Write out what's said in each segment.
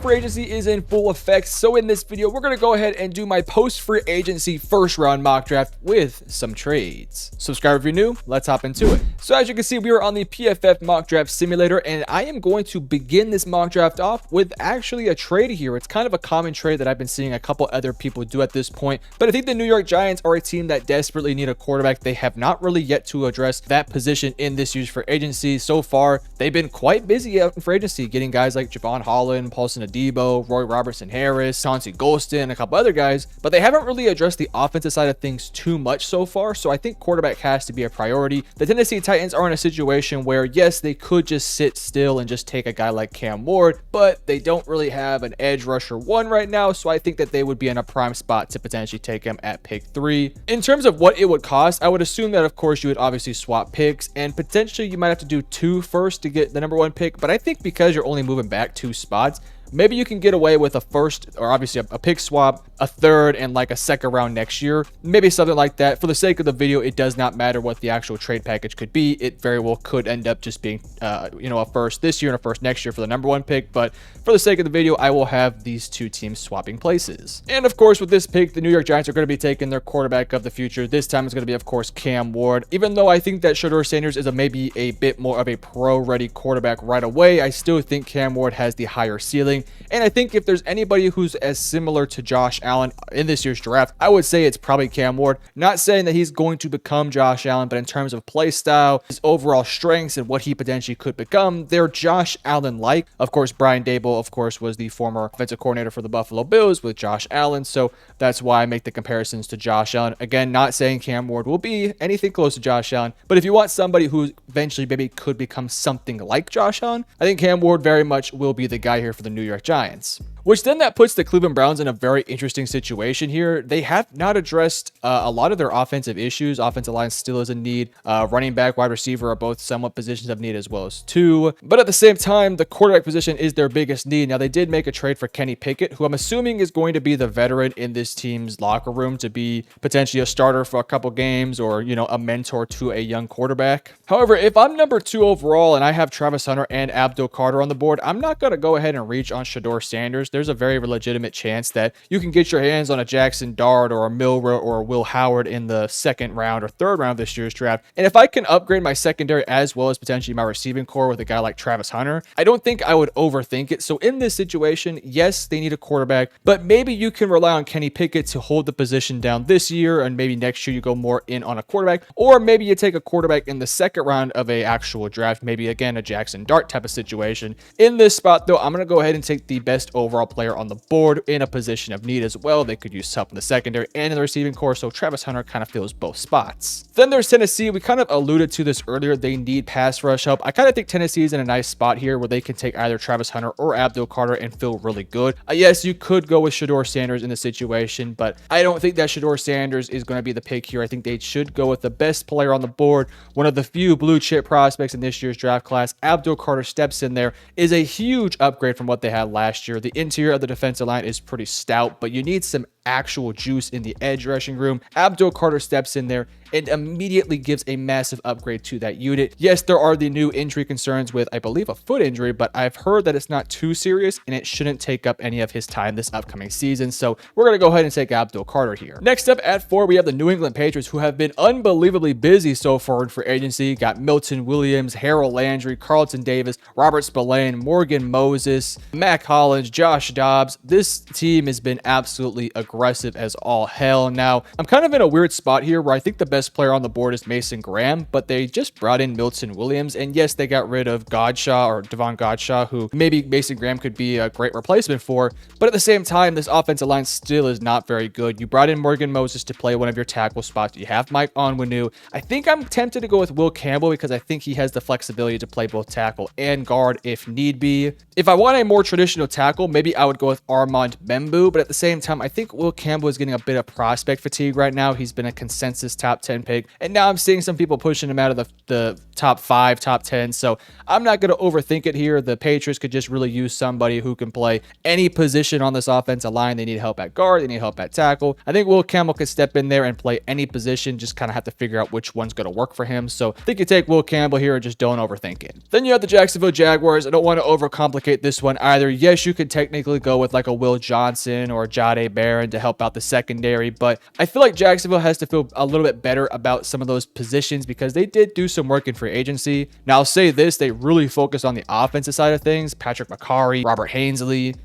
free agency is in full effect, so in this video, we're going to go ahead and do my post-free agency first round mock draft with some trades. Subscribe if you're new, let's hop into it. So as you can see, we are on the PFF mock draft simulator, and I am going to begin this mock draft off with actually a trade here. It's kind of a common trade that I've been seeing a couple other people do at this point, but I think the New York Giants are a team that desperately need a quarterback. They have not really yet to address that position in this year's free agency. So far, they've been quite busy out in free agency, getting guys like Javon Holland, Paulson Adebo, Roy Robertson-Harris, Chauncey Golston, a couple other guys, but they haven't really addressed the offensive side of things too much so far, so I think quarterback has to be a priority. The Tennessee Titans are in a situation where, yes, they could just sit still and just take a guy like Cam Ward, but they don't really have an edge rusher one right now, so I think that they would be in a prime spot to potentially take him at pick 3. In terms of what it would cost, I would assume that, of course, you would obviously swap picks, and potentially you might have to do 2 first to get the number 1 pick, but I think because you're only moving back 2 spots, maybe you can get away with a first, or obviously a pick swap, a third, and like a second round next year. Maybe something like that. For the sake of the video, it does not matter what the actual trade package could be. It very well could end up just being, a first this year and a first next year for the number 1 pick. But for the sake of the video, I will have these 2 teams swapping places. And of course, with this pick, the New York Giants are going to be taking their quarterback of the future. This time it's going to be, of course, Cam Ward. Even though I think that Shedeur Sanders is maybe a bit more of a pro-ready quarterback right away, I still think Cam Ward has the higher ceiling. And I think if there's anybody who's as similar to Josh Allen in this year's draft, I would say it's probably Cam Ward. Not saying that he's going to become Josh Allen, but in terms of play style, his overall strengths, and what he potentially could become, they're Josh Allen-like. Of course, Brian Daboll, of course, was the former offensive coordinator for the Buffalo Bills with Josh Allen, so that's why I make the comparisons to Josh Allen. Again, not saying Cam Ward will be anything close to Josh Allen, but if you want somebody who eventually maybe could become something like Josh Allen, I think Cam Ward very much will be the guy here for the New York Giants. Which then that puts the Cleveland Browns in a very interesting situation here. They have not addressed a lot of their offensive issues. Offensive line still is in need. Running back, wide receiver are both somewhat positions of need as well as 2. But at the same time, the quarterback position is their biggest need. Now, they did make a trade for Kenny Pickett, who I'm assuming is going to be the veteran in this team's locker room to be potentially a starter for a couple games or, a mentor to a young quarterback. However, if I'm number 2 overall and I have Travis Hunter and Abdul Carter on the board, I'm not going to go ahead and reach on Shedeur Sanders. There's a very legitimate chance that you can get your hands on a Jackson Dart or a Milroe or a Will Howard in the 2nd round or 3rd round of this year's draft. And if I can upgrade my secondary as well as potentially my receiving core with a guy like Travis Hunter, I don't think I would overthink it. So in this situation, yes, they need a quarterback, but maybe you can rely on Kenny Pickett to hold the position down this year, and maybe next year you go more in on a quarterback, or maybe you take a quarterback in the 2nd round of a actual draft, maybe again a Jackson Dart type of situation. In this spot though, I'm going to go ahead and take the best overall player on the board in a position of need as well. They could use help in the secondary and in the receiving core, so Travis Hunter kind of fills both spots. Then there's Tennessee. We kind of alluded to this earlier. They need pass rush help. I kind of think Tennessee is in a nice spot here where they can take either Travis Hunter or Abdul Carter and feel really good. Yes, you could go with Shedeur Sanders in the situation, but I don't think that Shedeur Sanders is going to be the pick here. I think they should go with the best player on the board, one of the few blue chip prospects in this year's draft class. Abdul Carter steps in there, is a huge upgrade from what they had last year. The interior of the defensive line is pretty stout, but you need some actual juice in the edge rushing room. Abdul Carter steps in there and immediately gives a massive upgrade to that unit. Yes, there are the new injury concerns with, I believe, a foot injury, but I've heard that it's not too serious and it shouldn't take up any of his time this upcoming season. So we're going to go ahead and take Abdul Carter here. Next up at 4, we have the New England Patriots, who have been unbelievably busy so far in free agency. Got Milton Williams, Harold Landry, Carlton Davis, Robert Spillane, Morgan Moses, Mac Hollins, Josh Dobbs. This team has been absolutely aggressive as all hell. Now, I'm kind of in a weird spot here where I think the best player on the board is Mason Graham, but they just brought in Milton Williams, and yes, they got rid of Godshaw or Devon Godshaw, who maybe Mason Graham could be a great replacement for, but at the same time, this offensive line still is not very good. You brought in Morgan Moses to play one of your tackle spots. You have Mike Onwenu. I think I'm tempted to go with Will Campbell because I think he has the flexibility to play both tackle and guard if need be. If I want a more traditional tackle, maybe I would go with Armand Bembu, but at the same time, I think Will Campbell is getting a bit of prospect fatigue right now. He's been a consensus top 10 pick, and now I'm seeing some people pushing him out of the top 5, top 10. So I'm not going to overthink it here. The Patriots could just really use somebody who can play any position on this offensive line. They need help at guard. They need help at tackle. I think Will Campbell could step in there and play any position. Just kind of have to figure out which one's going to work for him. So I think you take Will Campbell here and just don't overthink it. Then you have the Jacksonville Jaguars. I don't want to overcomplicate this one either. Yes, you could technically go with like a Will Johnson or Jahdae Barron to help out the secondary, but I feel like Jacksonville has to feel a little bit better about some of those positions because they did do some work in free agency. Now, I'll say this, they really focus on the offensive side of things. Patrick McCarry, Robert Hainsey,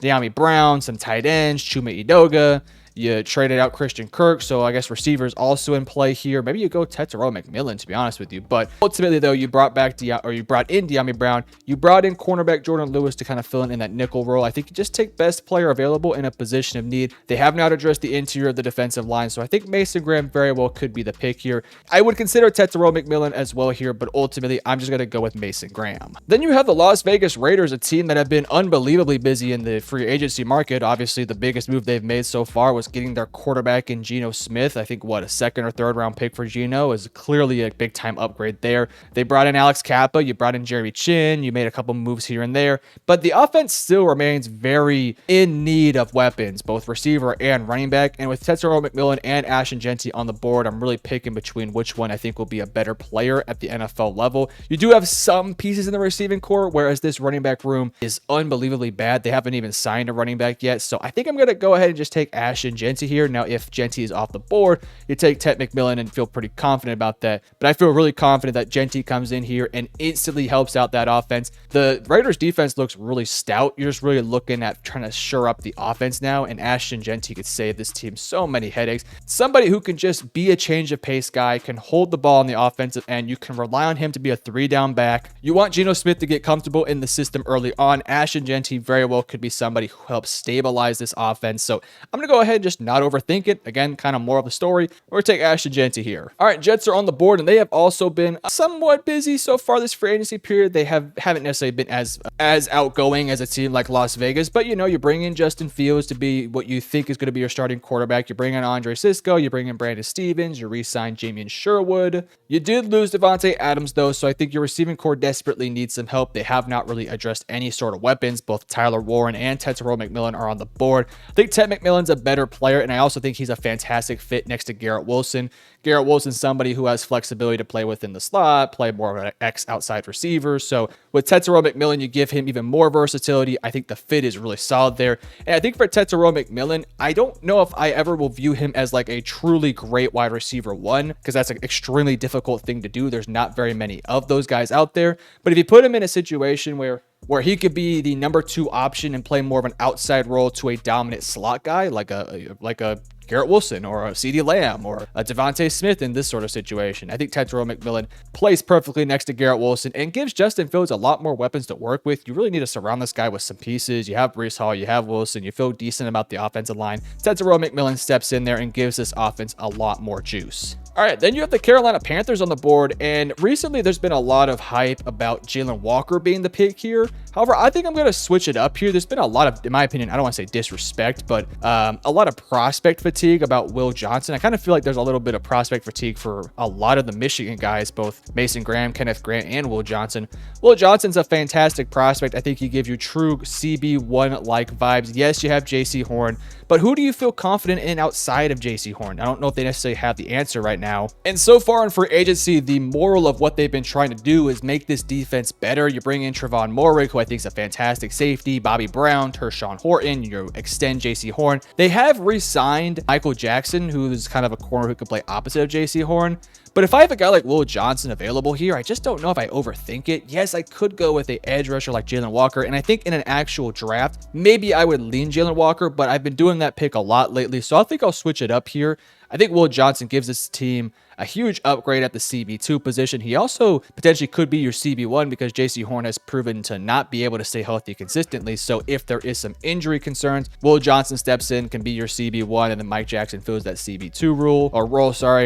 De'Ami Brown, some tight ends, Chuma Edoga. You traded out Christian Kirk, so I guess receivers also in play here. Maybe you go Tetairoa McMillan, to be honest with you. But ultimately, though, you brought in De'Ami Brown. You brought in cornerback Jordan Lewis to kind of fill in that nickel role. I think you just take best player available in a position of need. They have not addressed the interior of the defensive line, so I think Mason Graham very well could be the pick here. I would consider Tetairoa McMillan as well here, but ultimately, I'm just going to go with Mason Graham. Then you have the Las Vegas Raiders, a team that have been unbelievably busy in the free agency market. Obviously, the biggest move they've made so far was getting their quarterback in Geno Smith. I think a second or third round pick for Geno is clearly a big time upgrade there. They brought in Alex Kappa, you brought in Jeremy Chin, you made a couple moves here and there, but the offense still remains very in need of weapons, both receiver and running back. And with Tetairoa McMillan and Ashton Jeanty on the board, I'm really picking between which one I think will be a better player at the NFL level. You do have some pieces in the receiving core, whereas this running back room is unbelievably bad. They haven't even signed a running back yet, so I think I'm going to go ahead and just take Ashton Jeanty here. Now, if Jeanty is off the board, you take Tet McMillan and feel pretty confident about that. But I feel really confident that Jeanty comes in here and instantly helps out that offense. The Raiders defense looks really stout. You're just really looking at trying to shore up the offense now, and Ashton Jeanty could save this team so many headaches. Somebody who can just be a change of pace guy, can hold the ball on the offensive end. You can rely on him to be a 3-down back. You want Geno Smith to get comfortable in the system early on. Ashton Jeanty very well could be somebody who helps stabilize this offense. So I'm going to go ahead and just not overthink it. Again, kind of more of the story. We're going to take Ashton Jeanty here. All right, Jets are on the board, and they have also been somewhat busy so far this free agency period. They haven't necessarily been as outgoing as a team like Las Vegas, but you bring in Justin Fields to be what you think is going to be your starting quarterback. You bring in Andre Sisco, you bring in Brandon Stevens, you re-sign Jamian Sherwood. You did lose Devontae Adams, though, so I think your receiving core desperately needs some help. They have not really addressed any sort of weapons. Both Tyler Warren and Tetairoa McMillan are on the board. I think Tet McMillan's a better player, and I also think he's a fantastic fit next to Garrett Wilson. Garrett Wilson's somebody who has flexibility to play within the slot, play more of an X outside receiver. So with Tetairoa McMillan, you give him even more versatility. I think the fit is really solid there. And I think for Tetairoa McMillan, I don't know if I ever will view him as like a truly great wide receiver one, because that's an extremely difficult thing to do. There's not very many of those guys out there. But if you put him in a situation where he could be the number 2 option and play more of an outside role to a dominant slot guy, like a Garrett Wilson or a CeeDee Lamb or a Devontae Smith in this sort of situation. I think Tetairoa McMillan plays perfectly next to Garrett Wilson and gives Justin Fields a lot more weapons to work with. You really need to surround this guy with some pieces. You have Breece Hall, you have Wilson, you feel decent about the offensive line. Tetairoa McMillan steps in there and gives this offense a lot more juice. All right, then you have the Carolina Panthers on the board, and recently there's been a lot of hype about Jalen Walker being the pick here. However, I think I'm going to switch it up here. There's been a lot of, in my opinion, I don't want to say disrespect, but a lot of prospect fatigue about Will Johnson. I kind of feel like there's a little bit of prospect fatigue for a lot of the Michigan guys, both Mason Graham, Kenneth Grant, and Will Johnson. Will Johnson's a fantastic prospect. I think he gives you true CB1-like vibes. Yes, you have JC Horn, but who do you feel confident in outside of JC Horn? I don't know if they necessarily have the answer right now. And so far in free agency, the moral of what they've been trying to do is make this defense better. You bring in Trevon Moehrig, who I think is a fantastic safety, Bobby Brown, Tershawn Horton, you extend JC Horn. They have re-signed Michael Jackson, who is kind of a corner who could play opposite of JC Horn. But if I have a guy like Will Johnson available here, I just don't know if I overthink it. Yes, I could go with an edge rusher like Jalen Walker, and I think in an actual draft, maybe I would lean Jalen Walker, but I've been doing that pick a lot lately, so I think I'll switch it up here. I think Will Johnson gives this team a huge upgrade at the CB2 position. He also potentially could be your CB1 because JC Horn has proven to not be able to stay healthy consistently. So if there is some injury concerns, Will Johnson steps in, can be your CB1, and then Mike Jackson fills that CB2 role.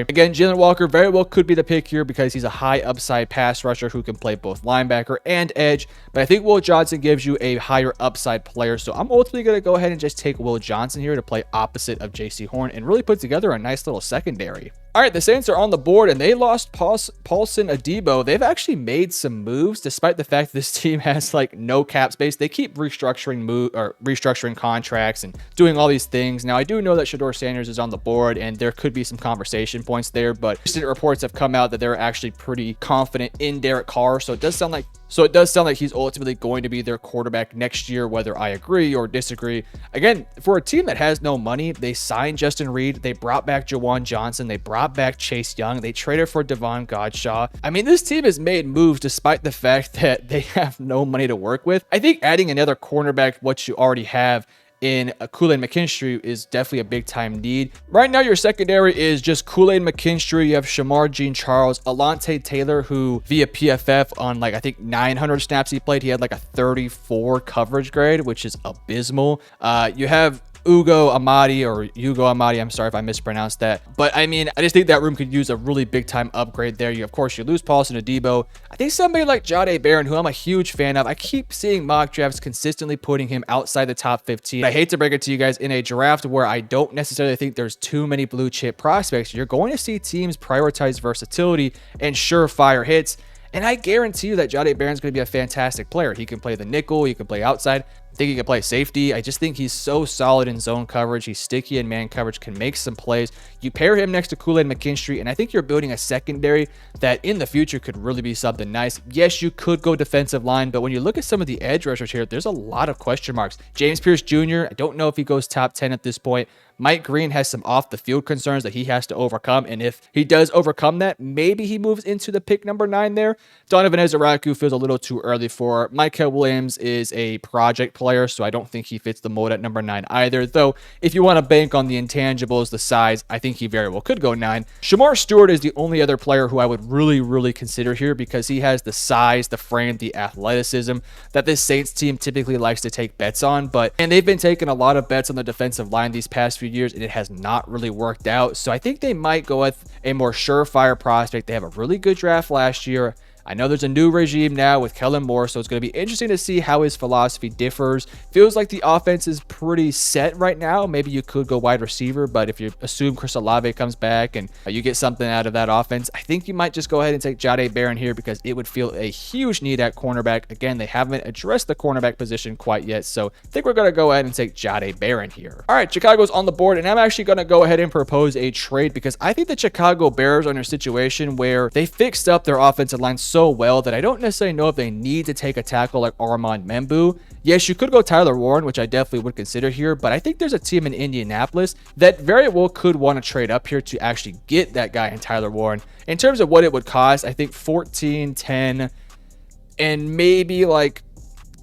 Again, Jalen Walker very well well could be the pick here because he's a high upside pass rusher who can play both linebacker and edge. But I think Will Johnson gives you a higher upside player. So I'm ultimately going to go ahead and just take Will Johnson here to play opposite of JC Horn and really put together a nice little secondary. All right, the Saints are on the board, and they lost Paulson Adebo. They've actually made some moves, despite the fact this team has like no cap space. They keep restructuring contracts and doing all these things. Now, I do know that Shedeur Sanders is on the board, and there could be some conversation points there, but recent reports have come out that they're actually pretty confident in Derek Carr. So it does sound like he's ultimately going to be their quarterback next year, whether I agree or disagree. Again, for a team that has no money, they signed Justin Reed, they brought back Jawan Johnson, they brought back Chase Young, they traded for Devon Godshaw. I mean, this team has made moves despite the fact that they have no money to work with. I think adding another cornerback, what you already have in Kool-Aid McKinstry, is definitely a big time need. Right now, your secondary is just Kool-Aid McKinstry. You have Shamar Jean-Charles, Alontae Taylor, who via PFF on like I think 900 snaps he played, he had like a 34 coverage grade, which is abysmal. You have Ugo Amadi, I'm sorry if I mispronounced that. But I mean, I just think that room could use a really big time upgrade there. Of course, you lose Paulson Adebo. I think somebody like Jahdae Barron, who I'm a huge fan of, I keep seeing mock drafts consistently putting him outside the top 15. I hate to break it to you guys, in a draft where I don't necessarily think there's too many blue chip prospects, you're going to see teams prioritize versatility and surefire hits. And I guarantee you that Jahdae Barron's going to be a fantastic player. He can play the nickel, he can play outside. I think he can play safety. I just think he's so solid in zone coverage. He's sticky in man coverage, can make some plays. You pair him next to Kool-Aid McKinstry, and I think you're building a secondary that in the future could really be something nice. Yes, you could go defensive line, but when you look at some of the edge rushers here, there's a lot of question marks. James Pierce Jr., I don't know if he goes top 10 at this point. Mike Green has some off-the-field concerns that he has to overcome, and if he does overcome that, maybe he moves into the pick number 9 there. Donovan Ezeraku feels a little too early for. Micah Williams is a project player, so I don't think he fits the mold at number 9 either, though if you want to bank on the intangibles, the size, I think he very well could go 9. Shamar Stewart is the only other player who I would really consider here because he has the size, the frame, the athleticism that this Saints team typically likes to take bets on, and they've been taking a lot of bets on the defensive line these past few years, and it has not really worked out. So I think they might go with a more surefire prospect. They have a really good draft last year. I know there's a new regime now with Kellen Moore, so it's going to be interesting to see how his philosophy differs. Feels like the offense is pretty set right now. Maybe you could go wide receiver, but if you assume Chris Olave comes back and you get something out of that offense, I think you might just go ahead and take Jahdae Barron here because it would feel a huge need at cornerback. Again, they haven't addressed the cornerback position quite yet, so I think we're going to go ahead and take Jahdae Barron here. All right, Chicago's on the board, and I'm actually going to go ahead and propose a trade because I think the Chicago Bears are in a situation where they fixed up their offensive line so well that I don't necessarily know if they need to take a tackle like Armand Membu. Yes, you could go Tyler Warren, which I definitely would consider here, but I think there's a team in Indianapolis that very well could want to trade up here to actually get that guy in Tyler Warren. In terms of what it would cost, I think 14, 10, and maybe like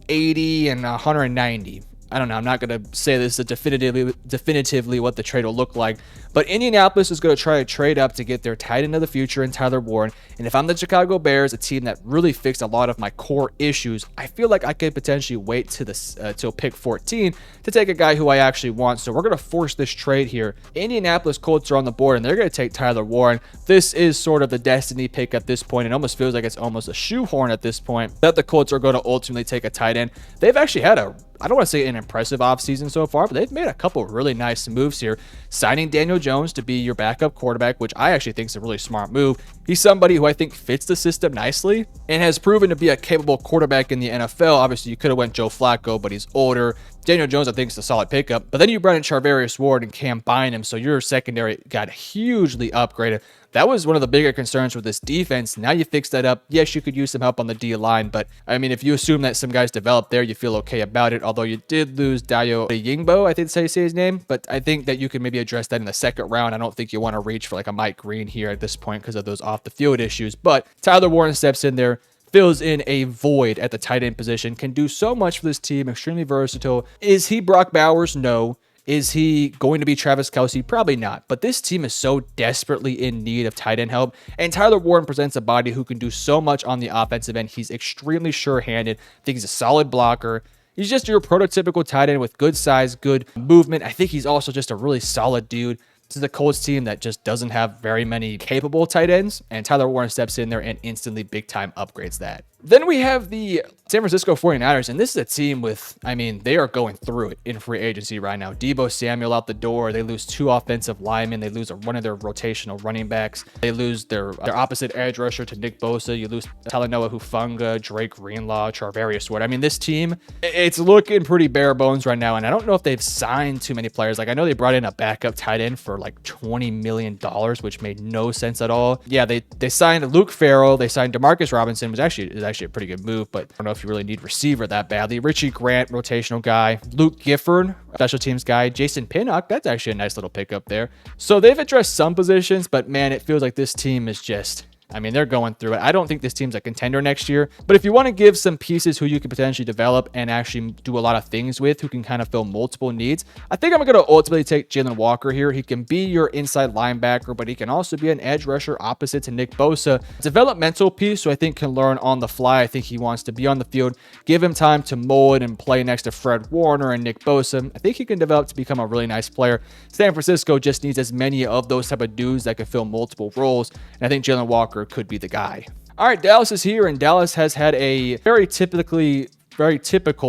80 and 190. I don't know. I'm not going to say this is definitively what the trade will look like, but Indianapolis is going to try to trade up to get their tight end of the future in Tyler Warren. And if I'm the Chicago Bears, a team that really fixed a lot of my core issues, I feel like I could potentially wait to till pick 14 to take a guy who I actually want. So we're going to force this trade here. Indianapolis Colts are on the board, and they're going to take Tyler Warren. This is sort of the destiny pick at this point. It almost feels like it's almost a shoehorn at this point that the Colts are going to ultimately take a tight end. They've actually had I don't want to say an impressive offseason so far, but they've made a couple really nice moves here. Signing Daniel Jones to be your backup quarterback, which I actually think is a really smart move. He's somebody who I think fits the system nicely and has proven to be a capable quarterback in the NFL. Obviously, you could have went Joe Flacco, but he's older. Daniel Jones, I think, is a solid pickup. But then you brought in Charvarius Ward and Cam Bynum, so your secondary got hugely upgraded. That was one of the bigger concerns with this defense. Now you fix that up. Yes, you could use some help on the D-line, but I mean, if you assume that some guys developed there, you feel okay about it, although you did lose Dayo Yingbo, I think that's how you say his name, but I think that you can maybe address that in the second round. I don't think you want to reach for like a Mike Green here at this point because of those off-the-field issues, but Tyler Warren steps in there, fills in a void at the tight end position, can do so much for this team, extremely versatile. Is he Brock Bowers? No. Is he going to be Travis Kelce? Probably not. But this team is so desperately in need of tight end help. And Tyler Warren presents a body who can do so much on the offensive end. He's extremely sure-handed. I think he's a solid blocker. He's just your prototypical tight end with good size, good movement. I think he's also just a really solid dude. This is a Colts team that just doesn't have very many capable tight ends, and Tyler Warren steps in there and instantly big time upgrades that. Then we have the San Francisco 49ers, and this is a team with, I mean, they are going through it in free agency right now. Deebo Samuel out the door. They lose 2 offensive linemen. They lose one of their rotational running backs. They lose their opposite edge rusher to Nick Bosa. You lose Talanoa Hufanga, Drake Greenlaw, Charvarius Ward. I mean, this team, it's looking pretty bare bones right now, and I don't know if they've signed too many players. Like, I know they brought in a backup tight end for like $20 million, which made no sense at all. Yeah, they signed Luke Farrell. They signed Demarcus Robinson, which is actually a pretty good move, but I don't know if you really need receiver that badly. Richie Grant, rotational guy. Luke Gifford, special teams guy. Jason Pinnock, that's actually a nice little pickup there. So they've addressed some positions, but man, it feels like this team is just, I mean, they're going through it. I don't think this team's a contender next year, but if you want to give some pieces who you can potentially develop and actually do a lot of things with, who can kind of fill multiple needs, I think I'm going to ultimately take Jalen Walker here. He can be your inside linebacker, but he can also be an edge rusher opposite to Nick Bosa. Developmental piece, so I think can learn on the fly. I think he wants to be on the field. Give him time to mold and play next to Fred Warner and Nick Bosa. I think he can develop to become a really nice player. San Francisco just needs as many of those type of dudes that can fill multiple roles, and I think Jalen Walker could be the guy. All right, Dallas is here, and Dallas has had a very typical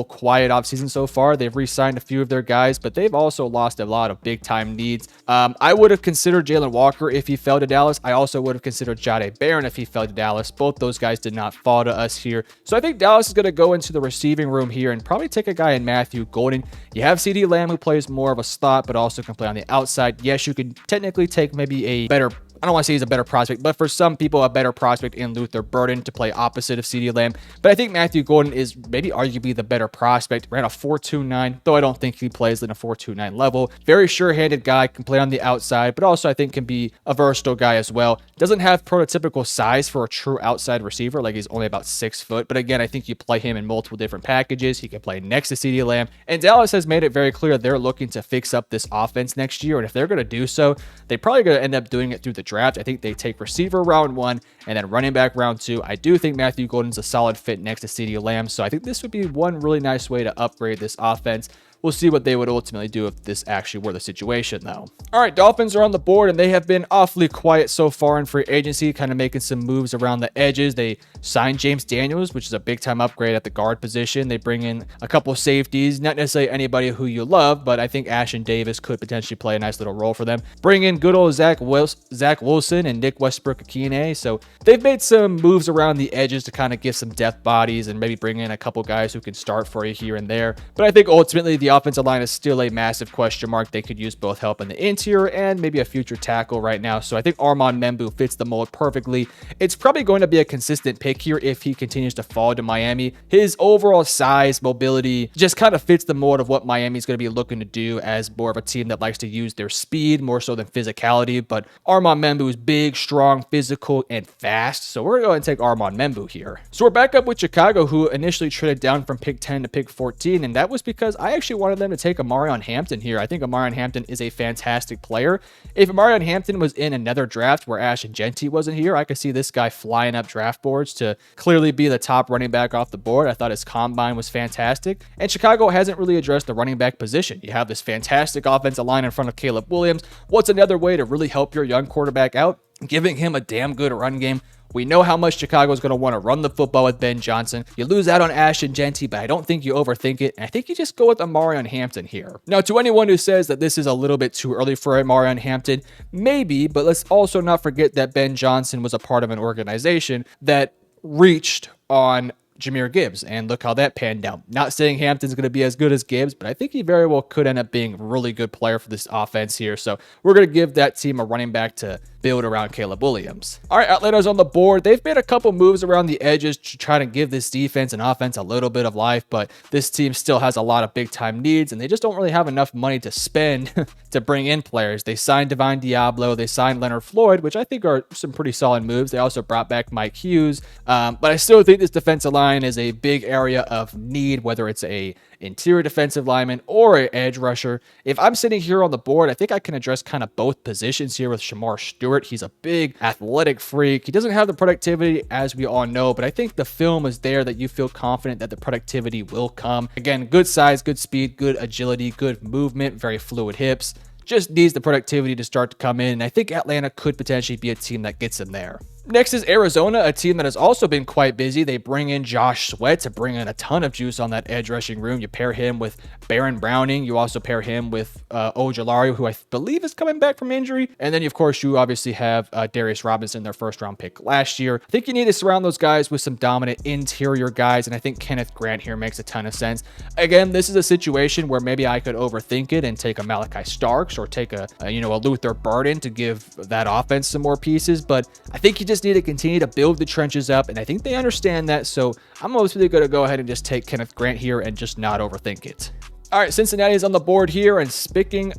quiet offseason so far. They've re-signed a few of their guys, but they've also lost a lot of big-time needs. I would have considered Jalen Walker if he fell to Dallas. I also would have considered Jahdae Barron if he fell to Dallas. Both those guys did not fall to us here. So I think Dallas is going to go into the receiving room here and probably take a guy in Matthew Golden. You have CeeDee Lamb, who plays more of a slot, but also can play on the outside. Yes, you can technically take maybe a better, I don't want to say he's a better prospect, but for some people, a better prospect in Luther Burden to play opposite of CeeDee Lamb. But I think Matthew Golden is maybe arguably the better prospect. Ran a 4.29, though I don't think he plays in a 4.29 level. Very sure-handed guy, can play on the outside, but also I think can be a versatile guy as well. Doesn't have prototypical size for a true outside receiver, like he's only about 6 foot. But again, I think you play him in multiple different packages. He can play next to CeeDee Lamb. And Dallas has made it very clear they're looking to fix up this offense next year. And if they're going to do so, they're probably going to end up doing it through the draft. I think they take receiver round 1 and then running back round 2. I do think Matthew Golden's a solid fit next to CeeDee Lamb. So I think this would be one really nice way to upgrade this offense. We'll see what they would ultimately do if this actually were the situation, though. All right, Dolphins are on the board, and they have been awfully quiet so far in free agency, kind of making some moves around the edges. They signed James Daniels, which is a big-time upgrade at the guard position. They bring in a couple of safeties, not necessarily anybody who you love, but I think Ashton Davis could potentially play a nice little role for them. Bring in good old Zach Wilson and Nick Westbrook-Akine. So they've made some moves around the edges to kind of give some depth bodies and maybe bring in a couple guys who can start for you here and there. But I think ultimately the offensive line is still a massive question mark. They could use both help in the interior and maybe a future tackle right now. So I think Armand Membu fits the mold perfectly. It's probably going to be a consistent pick here if he continues to fall to Miami. His overall size, mobility, just kind of fits the mold of what Miami's going to be looking to do as more of a team that likes to use their speed more so than physicality. But Armand Membu is big, strong, physical, and fast. So we're going to take Armand Membu here. So we're back up with Chicago, who initially traded down from pick 10 to pick 14. And that was because I actually wanted them to take Amarion Hampton here. I think Amarion Hampton is a fantastic player. If Amarion Hampton was in another draft where Ashton Genty wasn't here, I could see this guy flying up draft boards to clearly be the top running back off the board. I thought his combine was fantastic. And Chicago hasn't really addressed the running back position. You have this fantastic offensive line in front of Caleb Williams. What's another way to really help your young quarterback out? Giving him a damn good run game. We know how much Chicago is going to want to run the football with Ben Johnson. You lose out on Ashton Genty, but I don't think you overthink it. And I think you just go with Amarion Hampton here. Now, to anyone who says that this is a little bit too early for Amarion Hampton, maybe, but let's also not forget that Ben Johnson was a part of an organization that reached on Jahmyr Gibbs, and look how that panned out. Not saying Hampton's going to be as good as Gibbs, but I think he very well could end up being a really good player for this offense here. So we're going to give that team a running back to build around Caleb Williams. All right, Atlanta's on the board. They've made a couple moves around the edges to try to give this defense and offense a little bit of life, but this team still has a lot of big-time needs, and they just don't really have enough money to spend to bring in players. They signed Divine Diablo. They signed Leonard Floyd, which I think are some pretty solid moves. They also brought back Mike Hughes, but I still think this defensive line is a big area of need, whether it's a interior defensive lineman or an edge rusher. If I'm sitting here on the board, I think I can address kind of both positions here with Shamar Stewart. He's a big athletic freak. He doesn't have the productivity, as we all know, but I think the film is there that you feel confident that the productivity will come. Again, good size, good speed, good agility, good movement, very fluid hips. just needs the productivity to start to come in. And I think Atlanta could potentially be a team that gets him there. Next is Arizona, a team that has also been quite busy. They bring in Josh Sweat to bring in a ton of juice on that edge rushing room. You pair him with Baron Browning. You also pair him with Ojulari, who I believe is coming back from injury. And then, of course, you obviously have Darius Robinson, their first-round pick last year. I think you need to surround those guys with some dominant interior guys, and I think Kenneth Grant here makes a ton of sense. Again, this is a situation where maybe I could overthink it and take a Malachi Starks or take a Luther Burden to give that offense some more pieces, but I think you just need to continue to build the trenches up, and I think they understand that, so I'm mostly going to go ahead and just take Kenneth Grant here and just not overthink it. All right, Cincinnati is on the board here, and speaking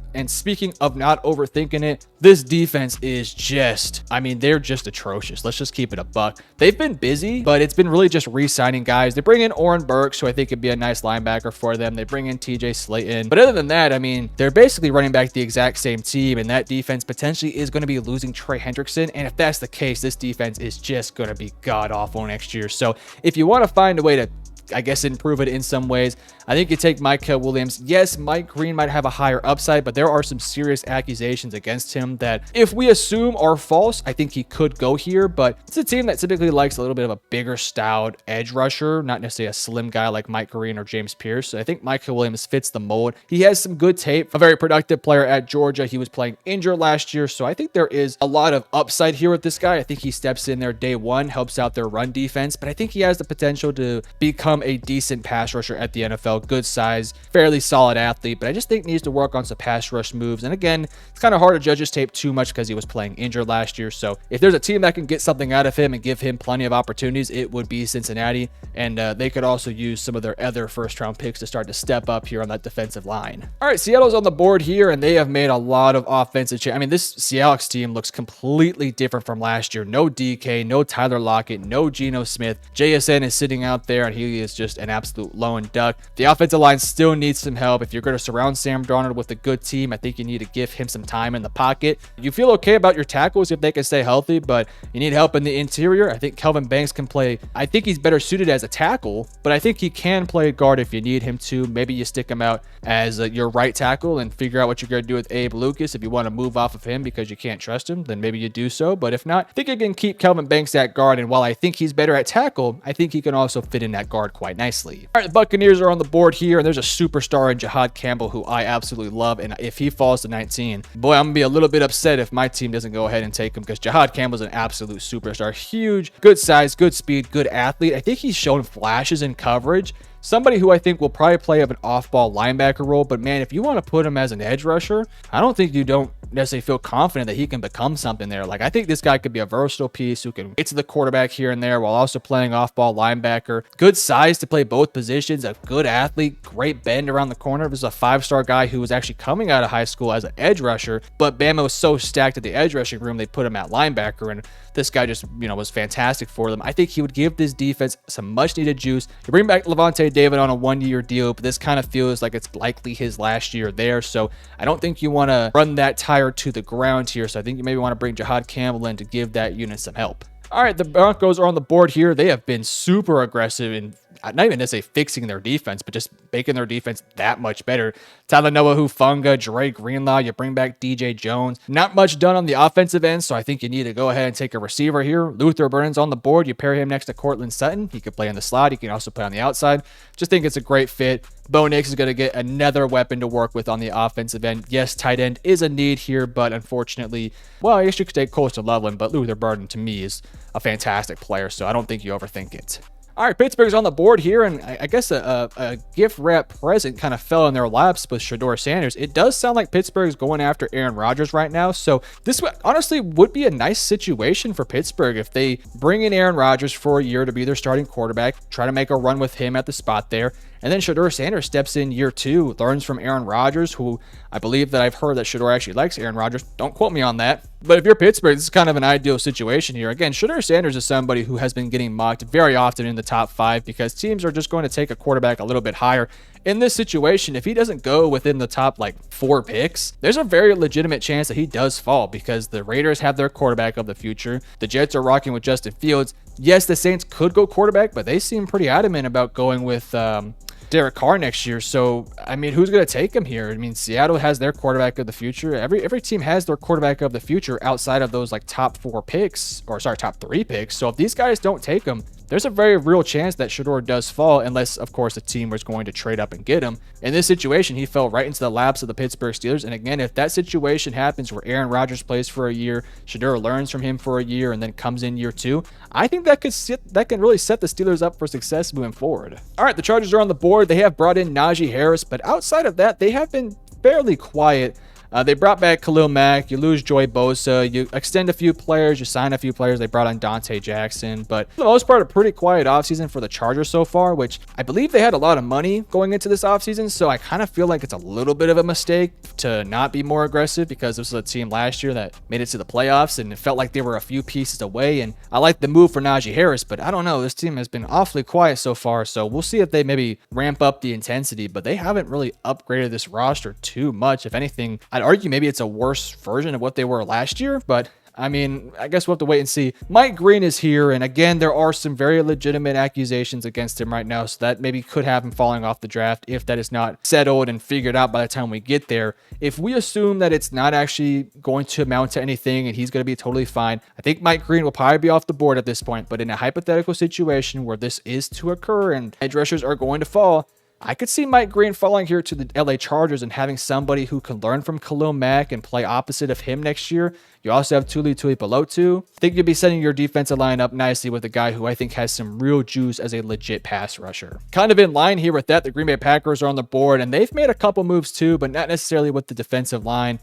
of not overthinking it, this defense is they're just atrocious. Let's just keep it a buck. They've been busy, but it's been really just re-signing guys. They bring in Oren Burks, who I think could be a nice linebacker for them. They bring in TJ Slayton. But other than that, they're basically running back the exact same team, and that defense potentially is going to be losing Trey Hendrickson. And if that's the case, this defense is just going to be god-awful next year. So if you want to find a way to improve it in some ways, I think you take Micah Williams. Yes, Mike Green might have a higher upside, but there are some serious accusations against him that if we assume are false, I think he could go here, but it's a team that typically likes a little bit of a bigger styled edge rusher, not necessarily a slim guy like Mike Green or James Pierce. So I think Micah Williams fits the mold. He has some good tape, a very productive player at Georgia. He was playing injured last year, so I think there is a lot of upside here with this guy. I think he steps in there day one, helps out their run defense, but I think he has the potential to become a decent pass rusher at the NFL. Good size, fairly solid athlete, but I just think needs to work on some pass rush moves. And again, it's kind of hard to judge his tape too much because he was playing injured last year. So if there's a team that can get something out of him and give him plenty of opportunities, it would be Cincinnati. And they could also use some of their other first-round picks to start to step up here on that defensive line. All right, Seattle's on the board here, and they have made a lot of offensive changes. This Seahawks team looks completely different from last year. No DK, no Tyler Lockett, no Geno Smith. JSN is sitting out there, and he is just an absolute lone duck. The offensive line still needs some help. If you're going to surround Sam Darnold with a good team, I think you need to give him some time in the pocket. You feel okay about your tackles if they can stay healthy, but you need help in the interior. I think Kelvin Banks can play. I think he's better suited as a tackle, but I think he can play guard if you need him to. Maybe you stick him out as your right tackle and figure out what you're going to do with Abe Lucas. If you want to move off of him because you can't trust him, then maybe you do so. But if not, I think you can keep Kelvin Banks at guard. And while I think he's better at tackle, I think he can also fit in that guard quite nicely. All right, the Buccaneers are on the board here, and there's a superstar in Jahad Campbell who I absolutely love. And if he falls to 19, boy, I'm going to be a little bit upset if my team doesn't go ahead and take him, because Jahad Campbell's an absolute superstar. Huge, good size, good speed, good athlete. I think he's shown flashes in coverage. Somebody who I think will probably play of an off-ball linebacker role, but man, if you want to put him as an edge rusher, I don't think you don't necessarily feel confident that he can become something there. Like, I think this guy could be a versatile piece who can get to the quarterback here and there while also playing off-ball linebacker. Good size to play both positions, a good athlete, great bend around the corner. This is a five-star guy who was actually coming out of high school as an edge rusher, but Bama was so stacked at the edge rushing room, they put him at linebacker, and this guy just, was fantastic for them. I think he would give this defense some much-needed juice. You bring back Levante David on a one-year deal, but this kind of feels like it's likely his last year there, so I don't think you want to run that tire to the ground here. So I think you maybe want to bring Jahad Campbell in to give that unit some help. All right, the Broncos are on the board here. They have been super aggressive in not even necessarily fixing their defense, but just making their defense that much better. Talanoa Hufanga, Dre Greenlaw, you bring back DJ Jones. Not much done on the offensive end, so I think you need to go ahead and take a receiver here. Luther Burden's on the board. You pair him next to Cortland Sutton. He could play on the slot. He can also play on the outside. Just think it's a great fit. Bo Nix is going to get another weapon to work with on the offensive end. Yes, tight end is a need here, but unfortunately, well, I guess you could take Coastal Loveland, but Luther Burden to me is a fantastic player, so I don't think you overthink it. All right, Pittsburgh's on the board here, and I guess a gift wrap present kind of fell in their laps with Shedeur Sanders. It does sound like Pittsburgh's going after Aaron Rodgers right now, so this honestly would be a nice situation for Pittsburgh if they bring in Aaron Rodgers for a year to be their starting quarterback, try to make a run with him at the spot there, and then Shedeur Sanders steps in year two, learns from Aaron Rodgers, who I believe that I've heard that Shedeur actually likes Aaron Rodgers. Don't quote me on that. But if you're Pittsburgh, this is kind of an ideal situation here. Again, Shedeur Sanders is somebody who has been getting mocked very often in the top 5 because teams are just going to take a quarterback a little bit higher. In this situation, if he doesn't go within the top 4 picks, there's a very legitimate chance that he does fall because the Raiders have their quarterback of the future. The Jets are rocking with Justin Fields. Yes, the Saints could go quarterback, but they seem pretty adamant about going with Derek Carr next year. So, I mean, who's going to take him here? I mean, Seattle has their quarterback of the future. Every team has their quarterback of the future outside of those like top 4 picks, or sorry, top 3 picks. So if these guys don't take him, there's a very real chance that Shedeur does fall, unless, of course, the team was going to trade up and get him. In this situation, he fell right into the laps of the Pittsburgh Steelers. And again, if that situation happens where Aaron Rodgers plays for a year, Shedeur learns from him for a year, and then comes in year 2, I think that can really set the Steelers up for success moving forward. All right, the Chargers are on the board. They have brought in Najee Harris, but outside of that, they have been fairly quiet. They brought back Khalil Mack. You lose Joey Bosa. You extend a few players. You sign a few players. They brought on Dante Jackson. But for the most part, a pretty quiet offseason for the Chargers so far, which I believe they had a lot of money going into this offseason. So I kind of feel like it's a little bit of a mistake to not be more aggressive, because this was a team last year that made it to the playoffs, and it felt like they were a few pieces away. And I like the move for Najee Harris, but I don't know. This team has been awfully quiet so far. So we'll see if they maybe ramp up the intensity, but they haven't really upgraded this roster too much. If anything, I'd argue maybe it's a worse version of what they were last year, but I mean, I guess we'll have to wait and see. Mike Green is here, and again, there are some very legitimate accusations against him right now, so that maybe could have him falling off the draft if that is not settled and figured out by the time we get there. If we assume that it's not actually going to amount to anything and he's going to be totally fine, I think Mike Green will probably be off the board at this point. But in a hypothetical situation where this is to occur and edge rushers are going to fall, I could see Mike Green falling here to the LA Chargers and having somebody who can learn from Khalil Mack and play opposite of him next year. You also have Tuli Tuipulotu. I think you'll be setting your defensive line up nicely with a guy who I think has some real juice as a legit pass rusher. Kind of in line here with that, the Green Bay Packers are on the board, and they've made a couple moves too, but not necessarily with the defensive line.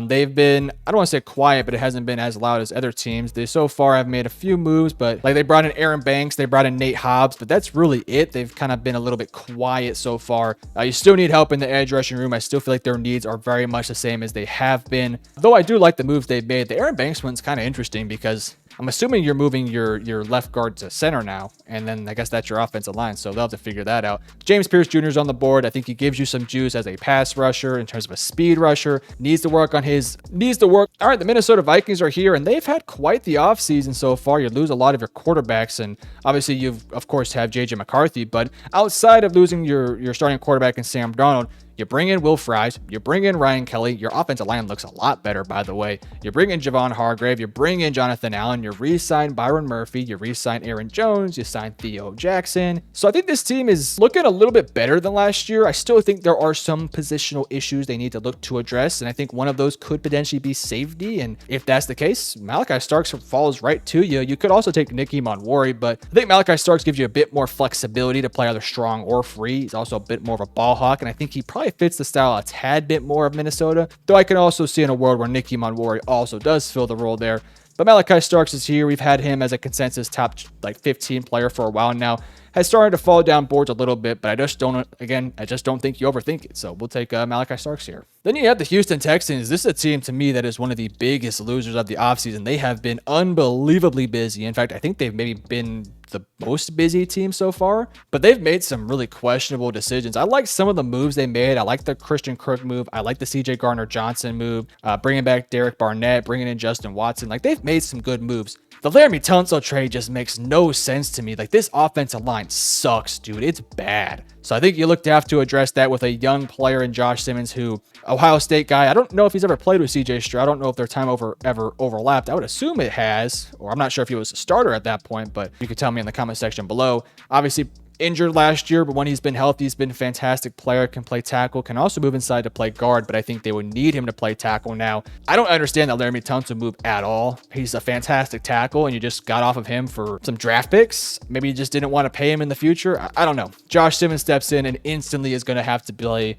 They've been, I don't want to say quiet, but it hasn't been as loud as other teams. They so far have made a few moves, but like they brought in Aaron Banks, they brought in Nate Hobbs, but that's really it. They've kind of been a little bit quiet so far. You still need help in the edge rushing room. I still feel like their needs are very much the same as they have been, though I do like the moves they've made. The Aaron Banks one's kind of interesting because I'm assuming you're moving your left guard to center now, and then I guess that's your offensive line, so they'll have to figure that out. James Pierce Jr. is on the board. I think he gives you some juice as a pass rusher in terms of a speed rusher. Needs to work. All right, the Minnesota Vikings are here, and they've had quite the offseason so far. You lose a lot of your quarterbacks, and obviously you've, of course, have J.J. McCarthy, but outside of losing your starting quarterback in Sam Darnold, you bring in Will Fries, you bring in Ryan Kelly. Your offensive line looks a lot better, by the way. You bring in Javon Hargrave, you bring in Jonathan Allen, you re-sign Byron Murphy, you re-sign Aaron Jones, you sign Theo Jackson. So I think this team is looking a little bit better than last year. I still think there are some positional issues they need to look to address, and I think one of those could potentially be safety. And if that's the case, Malachi Starks falls right to you. You could also take Nicky Monwari, but I think Malachi Starks gives you a bit more flexibility to play either strong or free. He's also a bit more of a ball hawk, and I think he probably fits the style a tad bit more of Minnesota, though I can also see in a world where Nicky Monwari also does fill the role there. But Malachi Starks is here. We've had him as a consensus top 15 player for a while now. Has started to fall down boards a little bit, but I just don't think you overthink it. So we'll take Malachi Starks here. Then you have the Houston Texans. This is a team to me that is one of the biggest losers of the offseason. They have been unbelievably busy. In fact, I think they've maybe been the most busy team so far, but they've made some really questionable decisions. I like some of the moves they made. I like the Christian Kirk move. I like the CJ Gardner-Johnson move, bringing back Derek Barnett, bringing in Justin Watson. Like, they've made some good moves. The Laramie Tunsil trade just makes no sense to me. Like, this offensive line sucks, dude. It's bad. So I think you look to have to address that with a young player in Josh Simmons, who, Ohio State guy. I don't know if he's ever played with CJ Stroud. I don't know if their time ever overlapped. I would assume it has, or I'm not sure if he was a starter at that point, but you could tell me in the comment section below. Obviously, injured last year, but when he's been healthy, he's been a fantastic player, can play tackle, can also move inside to play guard, but I think they would need him to play tackle now. I don't understand that Laramie Tunsil move at all. He's a fantastic tackle, and you just got off of him for some draft picks. Maybe you just didn't want to pay him in the future. I don't know. Josh Simmons steps in and instantly is going to have to play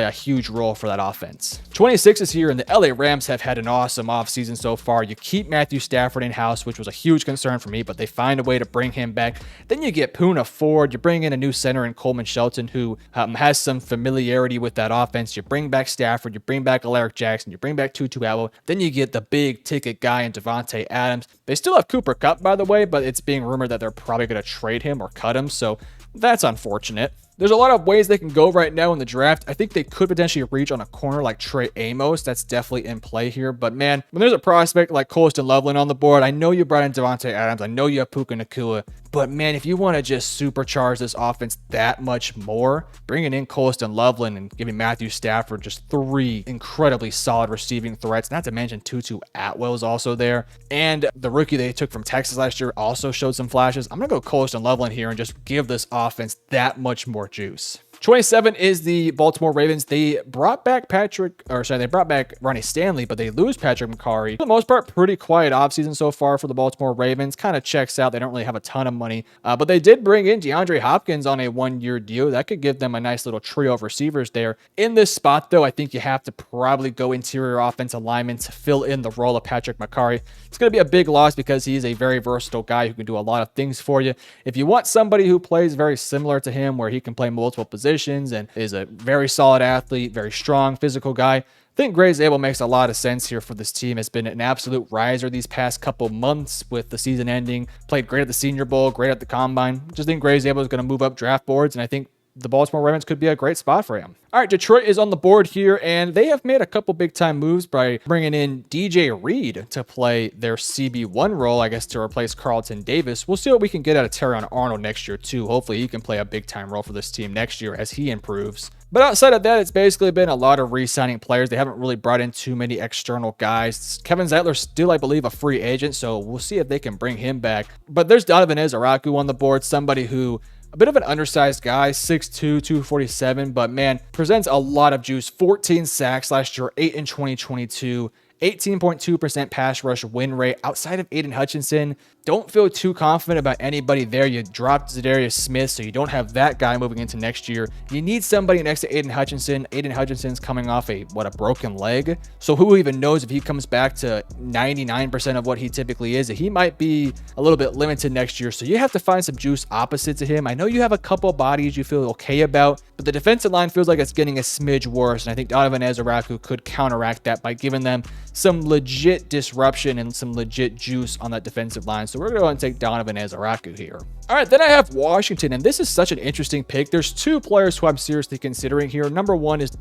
a huge role for that offense. 26 is here, and the LA Rams have had an awesome offseason so far. You keep Matthew Stafford in-house, which was a huge concern for me, but they find a way to bring him back. Then you get Poona Ford. You bring in a new center in Coleman Shelton, who has some familiarity with that offense. You bring back Stafford. You bring back Alaric Jackson. You bring back Tutu Atwell. Then you get the big ticket guy in Devontae Adams. They still have Cooper Kupp, by the way, but it's being rumored that they're probably going to trade him or cut him, so that's unfortunate. There's a lot of ways they can go right now in the draft. I think they could potentially reach on a corner like Trey Amos. That's definitely in play here. But man, when there's a prospect like Colston Loveland on the board, I know you brought in Devontae Adams. I know you have Puka Nacua. But man, if you want to just supercharge this offense that much more, bringing in Colston Loveland and giving Matthew Stafford just 3 incredibly solid receiving threats, not to mention Tutu Atwell is also there. And the rookie they took from Texas last year also showed some flashes. I'm going to go Colston Loveland here and just give this offense that much more juice. 27 is the Baltimore Ravens. They brought back Ronnie Stanley, but they lose Patrick McCarry. For the most part, pretty quiet offseason so far for the Baltimore Ravens. Kind of checks out. They don't really have a ton of money, but they did bring in DeAndre Hopkins on a 1-year deal. That could give them a nice little trio of receivers there. In this spot, though, I think you have to probably go interior offensive lineman to fill in the role of Patrick McCarry. It's going to be a big loss because he's a very versatile guy who can do a lot of things for you. If you want somebody who plays very similar to him, where he can play multiple positions and is a very solid athlete, very strong, physical guy, I think Gray Zabel makes a lot of sense here for this team. Has been an absolute riser these past couple months with the season ending. Played great at the Senior Bowl, great at the Combine. Just think Gray Zabel is going to move up draft boards, and I think the Baltimore Ravens could be a great spot for him. All right, Detroit is on the board here, and they have made a couple big-time moves by bringing in DJ Reed to play their CB1 role, I guess, to replace Carlton Davis. We'll see what we can get out of Terrion Arnold next year, too. Hopefully, he can play a big-time role for this team next year as he improves. But outside of that, it's basically been a lot of re-signing players. They haven't really brought in too many external guys. Kevin Zeitler's still, I believe, a free agent, so we'll see if they can bring him back. But there's Donovan Ezaraku on the board, somebody who a bit of an undersized guy, 6'2", 247, but man, presents a lot of juice. 14 sacks last year, 8 in 2022. 18.2% pass rush win rate. Outside of Aiden Hutchinson, don't feel too confident about anybody there. You dropped Zadarius Smith, so you don't have that guy moving into next year. You need somebody next to Aiden Hutchinson. Aiden Hutchinson's coming off a broken leg. So who even knows if he comes back to 99% of what he typically is. He might be a little bit limited next year, so you have to find some juice opposite to him. I know you have a couple bodies you feel okay about, but the defensive line feels like it's getting a smidge worse, and I think Donovan Ezaraku could counteract that by giving them some legit disruption and some legit juice on that defensive line. So we're going to go ahead and take Donovan Ezaraku here. All right, then I have Washington, and this is such an interesting pick. There's 2 players who I'm seriously considering here. Number 1 is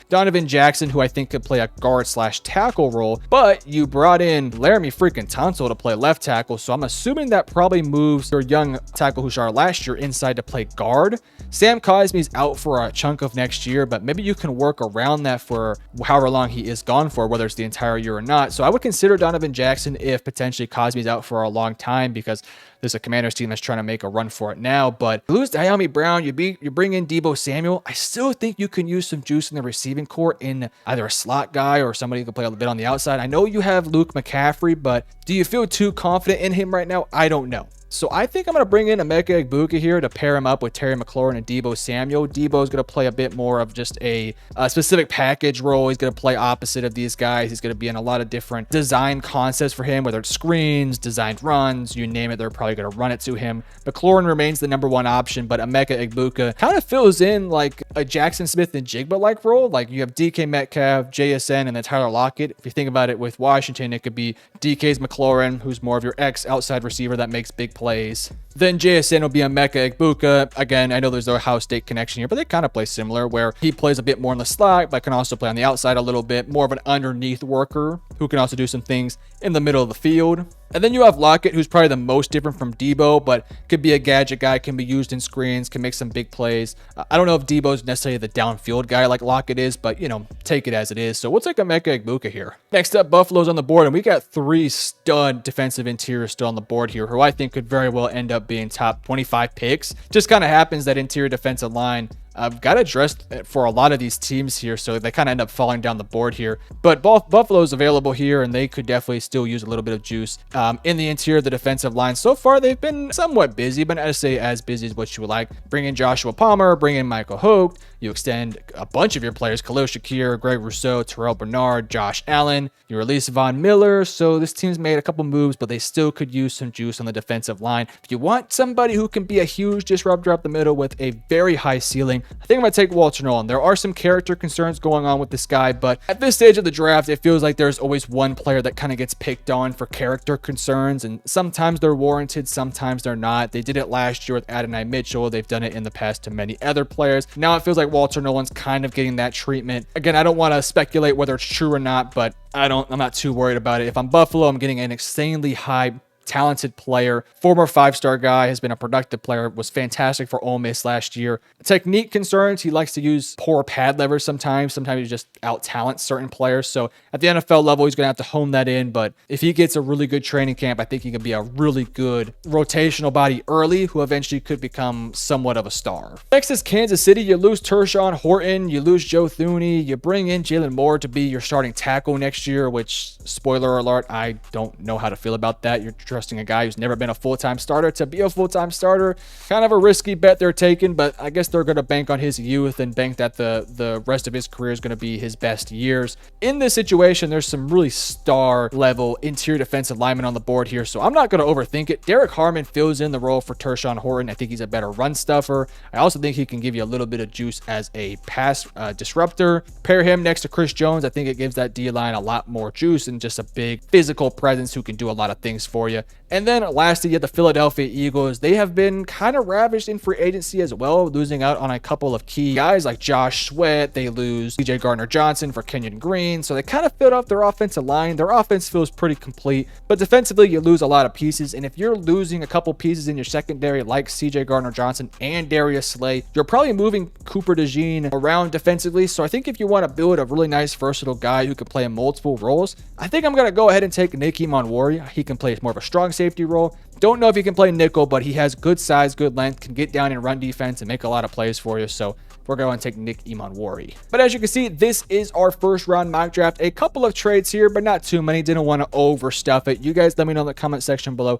Donovan Jackson, who I think could play a guard/tackle role, but you brought in Laramie freaking Tunsil to play left tackle, so I'm assuming that probably moves your young tackle who shot last year inside to play guard. Sam Cosmi's out for a chunk of next year, but maybe you can work around that for however long he is gone for, whether it's the entire year or not. So I would consider Donovan Jackson if potentially Cosmi's out for a long time, because there's a Commanders team that's trying to make a run for it now. But you lose Diami Brown, you bring in Deebo Samuel. I still think you can use some juice in the receiving core in either a slot guy or somebody who can play a little bit on the outside. I know you have Luke McCaffrey, but do you feel too confident in him right now? I don't know. So I think I'm going to bring in Emeka Egbuka here to pair him up with Terry McLaurin and Deebo Samuel. Deebo is going to play a bit more of just a specific package role. He's going to play opposite of these guys. He's going to be in a lot of different design concepts for him, whether it's screens, designed runs, you name it, they're probably going to run it to him. McLaurin remains the number 1 option, but Emeka Egbuka kind of fills in like a Jackson Smith and Jigba-like role. Like you have DK Metcalf, JSN, and then Tyler Lockett. If you think about it with Washington, it could be DK's McLaurin, who's more of your outside receiver that makes big plays. Then JSN will be Emeka Egbuka. Again, I know there's a Ohio State connection here, but they kind of play similar, where he plays a bit more in the slot, but can also play on the outside a little bit, more of an underneath worker who can also do some things in the middle of the field. And then you have Lockett, who's probably the most different from Deebo, but could be a gadget guy, can be used in screens, can make some big plays. I don't know if Deebo's necessarily the downfield guy like Lockett is, but, take it as it is. So we'll take Emeka Egbuka here. Next up, Buffalo's on the board, and we got 3 stud defensive interiors still on the board here, who I think could very well end up being top 25 picks. Just kind of happens that interior defensive line I've got addressed for a lot of these teams here, so they kind of end up falling down the board here. But Buffalo's available here, and they could definitely still use a little bit of juice in the interior of the defensive line. So far, they've been somewhat busy, but not to say as busy as what you would like. Bring in Joshua Palmer, bring in Michael Hoke. You extend a bunch of your players, Khalil Shakir, Greg Rousseau, Terrell Bernard, Josh Allen. You release Von Miller. So this team's made a couple moves, but they still could use some juice on the defensive line. If you want somebody who can be a huge disruptor up the middle with a very high ceiling, I think I'm going to take Walter Nolan. There are some character concerns going on with this guy, but at this stage of the draft, it feels like there's always one player that kind of gets picked on for character concerns, and sometimes they're warranted, sometimes they're not. They did it last year with Adonai Mitchell. They've done it in the past to many other players. Now it feels like Walter Nolan's kind of getting that treatment. Again, I don't want to speculate whether it's true or not, but I'm not too worried about it. If I'm Buffalo, I'm getting an insanely high talented player, former 5-star guy, has been a productive player, was fantastic for Ole Miss last year. Technique concerns, he likes to use poor pad levers sometimes. Sometimes he just out-talents certain players. So at the NFL level, he's going to have to hone that in. But if he gets a really good training camp, I think he can be a really good rotational body early who eventually could become somewhat of a star. Next is Kansas City. You lose Tershawn Horton, you lose Joe Thuney, you bring in Jalen Moore to be your starting tackle next year, which, spoiler alert, I don't know how to feel about that. You're trusting a guy who's never been a full-time starter to be a full-time starter. Kind of a risky bet they're taking, but I guess they're going to bank on his youth and bank that the rest of his career is going to be his best years. In this situation, there's some really star-level interior defensive linemen on the board here, so I'm not going to overthink it. Derek Harmon fills in the role for Tershawn Horton. I think he's a better run stuffer. I also think he can give you a little bit of juice as a pass disruptor. Pair him next to Chris Jones. I think it gives that D-line a lot more juice and just a big physical presence who can do a lot of things for you. And then lastly, you have the Philadelphia Eagles. They have been kind of ravaged in free agency as well, losing out on a couple of key guys like Josh Sweat. They lose CJ Gardner-Johnson for Kenyon Green. So they kind of filled up their offensive line. Their offense feels pretty complete, but defensively, you lose a lot of pieces. And if you're losing a couple pieces in your secondary like CJ Gardner-Johnson and Darius Slay, you're probably moving Cooper DeJean around defensively. So I think if you want to build a really nice versatile guy who can play in multiple roles, I think I'm going to go ahead and take Nick Emanwori. He can play more of a strong safety role. Don't know if he can play nickel, but he has good size, good length, can get down and run defense and make a lot of plays for you. So we're going to take Nick Emanwori. But as you can see, this is our first round mock draft. A couple of trades here, but not too many. Didn't want to overstuff it. You guys let me know in the comment section below